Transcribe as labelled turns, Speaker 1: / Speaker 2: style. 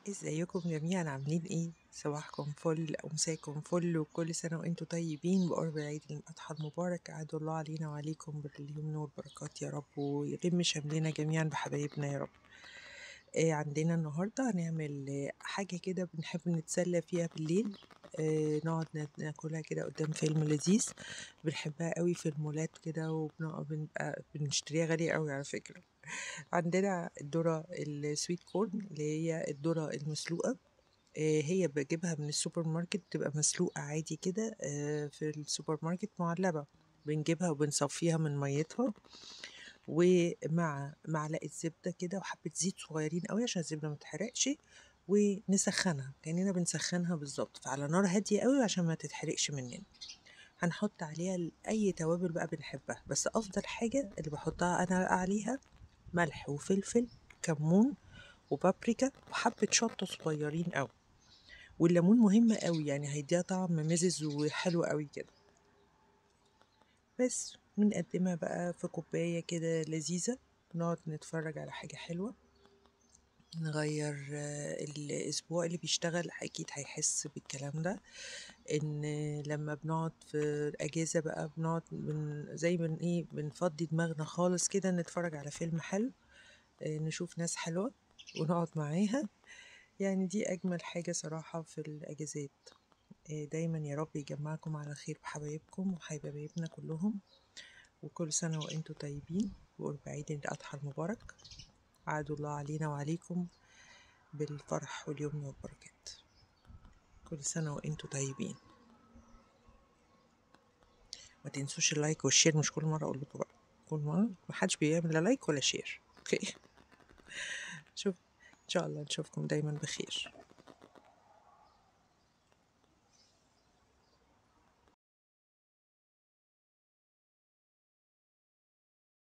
Speaker 1: ازيكم جميعا عاملين ايه؟ صباحكم فل او مساكم فل، وكل سنة وانتم طيبين بقرب العيد الأضحى المبارك. عاد الله علينا وعليكم باليمن والبركات يا رب، ويغم شملنا جميعا بحبايبنا يا رب. عندنا النهاردة هنعمل حاجة كده بنحب نتسلى فيها بالليل. نقعد ناكلها كده قدام فيلم لذيذ. بنحبها قوي في المولات كده، بنبقى بنشتريها غالية قوي على فكرة. عندنا الذرة السويت كورن اللي هي الذرة المسلوقة. هي باجيبها من السوبر ماركت، بتبقى مسلوقة عادي كده في السوبر ماركت معلبة. بنجيبها وبنصفيها من ميتها، ومع معلقة زبدة كده وحبة زيت صغيرين قوي عشان الزبدة ما تتحرقش، ونسخنها كأننا بنسخنها بالظبط، فعلى نار هادية قوي عشان ما تتحرقش مننا. هنحط عليها أي توابل بقى بنحبها، بس أفضل حاجة اللي بحطها أنا بقى عليها ملح وفلفل، كمون وبابريكا وحبة شطة صغيرين قوي. والليمون مهم قوي، يعني هيديها طعم مزز وحلو قوي كده. بس بنقدمها بقى في كوباية كده لذيذة، نقعد نتفرج على حاجة حلوة، نغير. الأسبوع اللي بيشتغل أكيد هيحس بالكلام ده، إن لما بنقعد في الأجازة بقى بنقعد زي إيه بنفضي دماغنا خالص كده، نتفرج على فيلم حلو، نشوف ناس حلوة ونقعد معاها. يعني دي أجمل حاجة صراحة في الأجازات. دايما يا رب يجمعكم على خير بحبايبكم وحبايبنا كلهم، وكل سنة وانتم طيبين وقرب عيد الأضحى المبارك. عاد الله علينا وعليكم بالفرح واليمن والبركات. كل سنة وانتم طيبين. ما تنسوش اللايك والشير، مش كل مرة أقول لكم بقى، كل مرة محدش بيعمل لا لايك ولا شير. اوكي. شوف، إن شاء الله نشوفكم دايما بخير.